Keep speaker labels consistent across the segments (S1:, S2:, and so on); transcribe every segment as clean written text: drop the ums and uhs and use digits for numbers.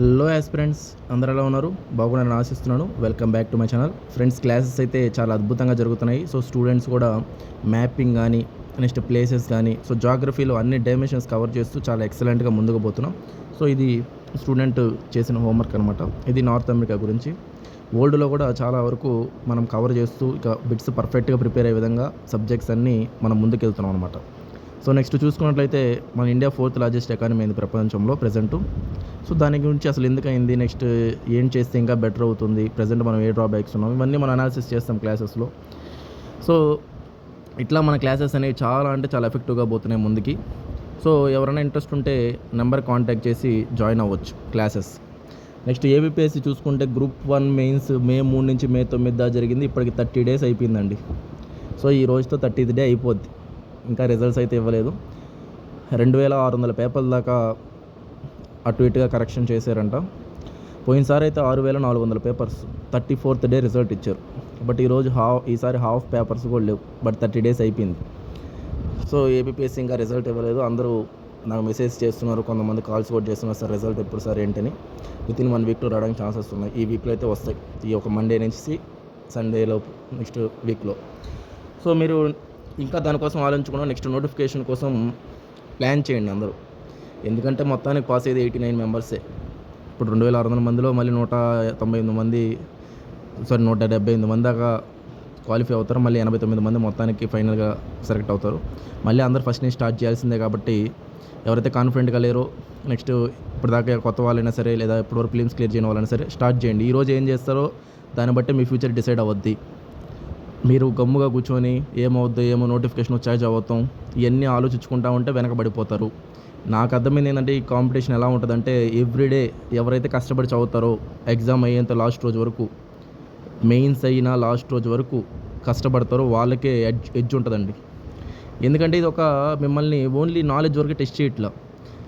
S1: Hello aspirants, అందరూ ఎలా ఉన్నారు? బాగున్నారని ఆశిస్తున్నాను. Welcome back to my channel. Friends, classes అయితే చాలా అద్భుతంగా జరుగుతున్నాయి. సో స్టూడెంట్స్ కూడా మ్యాపింగ్ కానీ, నెక్స్ట్ ప్లేసెస్ కానీ, సో జాగ్రఫీలో అన్ని డైమెన్షన్స్ కవర్ చేస్తూ చాలా ఎక్సలెంట్గా ముందుకు పోతున్నాం. సో ఇది స్టూడెంట్ చేసిన హోంవర్క్ అనమాట. ఇది నార్త్ అమెరికా గురించి. వరల్డ్లో కూడా చాలా వరకు మనం కవర్ చేస్తూ ఇక బిట్స్ పర్ఫెక్ట్గా ప్రిపేర్ అయ్యే విధంగా సబ్జెక్ట్స్ అన్నీ మనం ముందుకెళ్తున్నాం అనమాట. సో నెక్స్ట్ చూసుకున్నట్లయితే మన ఇండియా 4th లార్జెస్ట్ ఎకానమీ అయింది ప్రపంచంలో ప్రజెంటు. సో దాని గురించి అసలు ఎందుకయింది, నెక్స్ట్ ఏం చేస్తే ఇంకా బెటర్ అవుతుంది, ప్రజెంట్ మనం ఏ డ్రాబ్యాక్స్ ఉన్నాం, ఇవన్నీ మనం అనాలిసిస్ చేస్తాం క్లాసెస్లో. సో ఇట్లా మన క్లాసెస్ అనేవి చాలా అంటే చాలా ఎఫెక్టివ్గా పోతున్నాయి ముందుకి. సో ఎవరైనా ఇంట్రెస్ట్ ఉంటే నెంబర్ కాంటాక్ట్ చేసి జాయిన్ అవ్వచ్చు క్లాసెస్. నెక్స్ట్ ఏబిపిఎస్సి చూసుకుంటే గ్రూప్ 1 మెయిన్స్ మే 3 నుంచి మే 9 దాకా జరిగింది. ఇప్పటికి 30 days అయిపోయిందండి. సో ఈ రోజుతో 30th day అయిపోద్ది. ఇంకా రిజల్ట్స్ అయితే ఇవ్వలేదు. 2600 పేపర్ల దాకా అటు ఇటుగా కరెక్షన్ చేశారంట. పోయినసారి అయితే 6400 పేపర్స్ 34th day రిజల్ట్ ఇచ్చారు. బట్ ఈసారి హాఫ్ పేపర్స్ కూడా లేవు. బట్ 30 days అయిపోయింది. సో ఏబిపిఎస్సి ఇంకా రిజల్ట్ ఇవ్వలేదు. అందరూ నాకు మెసేజ్ చేస్తున్నారు, కొంతమంది కాల్స్ కూడా చేస్తున్నారు, సార్ రిజల్ట్ ఎప్పుడు సార్ ఏంటని. వితిన్ 1 weekలో రావడానికి ఛాన్సెస్ ఉన్నాయి. ఈ వీక్లో అయితే వస్తాయి, ఈ ఒక మండే నుంచి సండేలోపు నెక్స్ట్ వీక్లో. సో మీరు ఇంకా దానికోసం ఆలోచించకుండా నెక్స్ట్ నోటిఫికేషన్ కోసం ప్లాన్ చేయండి అందరూ. ఎందుకంటే మొత్తానికి పాస్ అయ్యేది 89 మెంబర్సే. ఇప్పుడు 2600 మందిలో మళ్ళీ 178 మంది దాకా క్వాలిఫై అవుతారు. మళ్ళీ 89 మంది మొత్తానికి ఫైనల్గా సెలెక్ట్ అవుతారు. మళ్ళీ అందరూ ఫస్ట్ నుంచి స్టార్ట్ చేయాల్సిందే. కాబట్టి ఎవరైతే కాన్ఫిడెంట్గా లేరో, నెక్స్ట్ ఇప్పటిదాకా కొత్త వాళ్ళైనా సరే, లేదా ఇప్పటివరకు ఫిలిమ్స్ క్లియర్ చేయని వాళ్ళైనా సరే స్టార్ట్ చేయండి. ఈరోజు ఏం చేస్తారో దాన్ని బట్టి మీ ఫ్యూచర్ డిసైడ్ అవ్వద్ది. మీరు గమ్ముగా కూర్చొని ఏమో నోటిఫికేషన్ వచ్చాక చదువుతాం, ఇవన్నీ ఆలోచించుకుంటా ఉంటే వెనకబడిపోతారు. నాకు అర్థమైంది ఏంటంటే, ఈ కాంపిటీషన్ ఎలా ఉంటుందంటే, ఎవ్రీడే ఎవరైతే కష్టపడి చదువుతారో ఎగ్జామ్ అయ్యేంత లాస్ట్ రోజు వరకు, మెయిన్స్ అయినా లాస్ట్ రోజు వరకు కష్టపడతారో వాళ్ళకే ఎడ్జ్ ఉంటుందండి. ఎందుకంటే ఇది ఒక మిమ్మల్ని ఓన్లీ నాలెడ్జ్ వరకు టెస్ట్ చేయట్లా.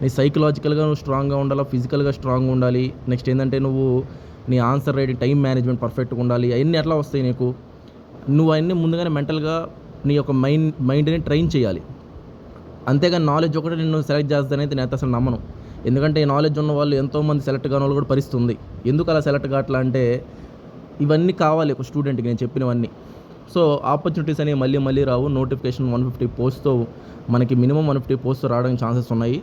S1: నీ సైకలాజికల్గా నువ్వు స్ట్రాంగ్గా ఉండాలి, ఫిజికల్గా స్ట్రాంగ్గా ఉండాలి. నెక్స్ట్ ఏంటంటే నువ్వు నీ ఆన్సర్ రైటింగ్, టైం మేనేజ్మెంట్ పర్ఫెక్ట్గా ఉండాలి. అవన్నీ ఎట్లా వస్తాయి నీకు? నువ్వు అవన్నీ ముందుగానే మెంటల్గా నీ యొక్క మైండ్ని ట్రైన్ చేయాలి. అంతేగాని నాలెడ్జ్ ఒకటి నిన్ను సెలెక్ట్ చేస్తానైతే నేను అసలు నమ్మను. ఎందుకంటే ఈ నాలెడ్జ్ ఉన్న వాళ్ళు ఎంతోమంది సెలెక్ట్ కాని వాళ్ళు కూడా పరిస్థితి ఉంది. ఎందుకు అలా సెలెక్ట్ కావట్లా అంటే, ఇవన్నీ కావాలి ఒక స్టూడెంట్కి నేను చెప్పినవన్నీ. సో ఆపర్చునిటీస్ అనేవి మళ్ళీ రావు. నోటిఫికేషన్ 150 పోస్ట్తో మనకి మినిమం 150 పోస్ట్తో రావడానికి ఛాన్సెస్ ఉన్నాయి.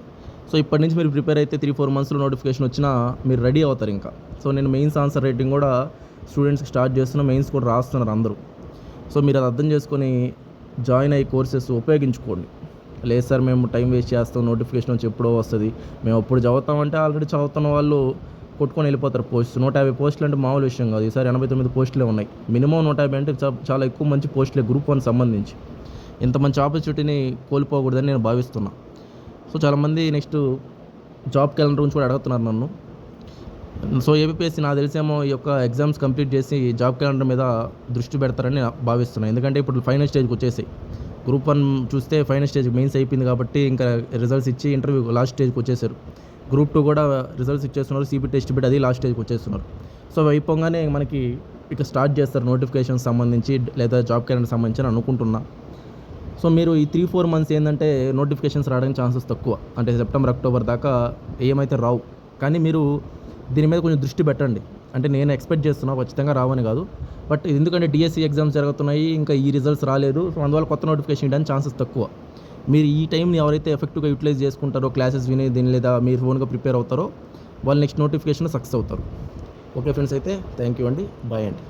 S1: సో ఇప్పటి నుంచి మీరు ప్రిపేర్ అయితే 3-4 monthsలో నోటిఫికేషన్ వచ్చినా మీరు రెడీ అవుతారు ఇంకా. సో నేను మెయిన్స్ ఆన్సర్ రైటింగ్ కూడా స్టూడెంట్స్కి స్టార్ట్ చేస్తున్నా, మెయిన్స్ కూడా రాస్తున్నారు అందరూ. సో మీరు అది అర్థం చేసుకొని జాయిన్ అయ్యే కోర్సెస్ ఉపయోగించుకోండి. లేదు సార్ మేము టైం వేస్ట్ చేస్తాం, నోటిఫికేషన్ వచ్చి ఎప్పుడో వస్తుంది, మేము అప్పుడు చదువుతామంటే ఆల్రెడీ చదువుతున్న వాళ్ళు కొట్టుకొని వెళ్ళిపోతారు. 150 పోస్టులు అంటే మామూలు విషయం కాదు. ఈసారి 89 పోస్టులే ఉన్నాయి. మినిమం 150 అంటే చాలా ఎక్కువ మంచి పోస్టులే గ్రూప్ 1 సంబంధించి. ఇంత మంచి ఆపర్చునిటీని కోల్పోకూడదని నేను భావిస్తున్నా. సో చాలామంది నెక్స్ట్ జాబ్ క్యాలెండర్ గురించి కూడా అడుగుతున్నారు నన్ను. సో ఏబిపిఎస్సి నాకు తెలిసేమో ఈ యొక్క ఎగ్జామ్స్ కంప్లీట్ చేసి జాబ్ క్యాలెండర్ మీద దృష్టి పెడతారని భావిస్తున్నాను. ఎందుకంటే ఇప్పుడు ఫైనల్ స్టేజ్కి వచ్చేసాయి. గ్రూప్ 1 చూస్తే ఫైనల్ స్టేజ్ మెయిన్స్ అయిపోయింది కాబట్టి ఇంకా రిజల్ట్స్ ఇచ్చి ఇంటర్వ్యూ లాస్ట్ స్టేజ్కి వచ్చేసారు. గ్రూప్ 2 కూడా రిజల్ట్స్ ఇచ్చేస్తున్నారు. సిబి టెస్ట్ బిట్ అది లాస్ట్ స్టేజ్కి వచ్చేస్తున్నారు. సో అయిపోగానే మనకి ఇక స్టార్ట్ చేస్తారు నోటిఫికేషన్ సంబంధించి లేదా జాబ్ క్యాలెండర్ సంబంధించి అని అనుకుంటున్నా. సో మీరు ఈ 3-4 months ఏంటంటే నోటిఫికేషన్స్ రావడానికి ఛాన్సెస్ తక్కువ. అంటే సెప్టెంబర్, అక్టోబర్ దాకా ఏమైతే రావు. కానీ మీరు దీని మీద కొంచెం దృష్టి పెట్టండి. అంటే నేను ఎక్స్పెక్ట్ చేస్తున్నా ఖచ్చితంగా రావని కాదు. బట్ ఎందుకంటే డిఎస్సి ఎగ్జామ్స్ జరుగుతున్నాయి, ఇంకా ఈ రిజల్ట్స్ రాలేదు. సో అందువల్ల కొత్త నోటిఫికేషన్ ఇవ్వడానికి ఛాన్సెస్ తక్కువ. మీరు ఈ టైంని ఎవరైతే ఎఫెక్టివ్గా యూటిలైజ్ చేసుకుంటారో, క్లాసెస్ విని దీని లేదా మీరు ఓన్గా ప్రిపేర్ అవుతారో, వాళ్ళు నెక్స్ట్ నోటిఫికేషన్ సక్సెస్ అవుతారు. ఓకే ఫ్రెండ్స్, అయితే థ్యాంక్ యూ అండి. బాయ్ అండి.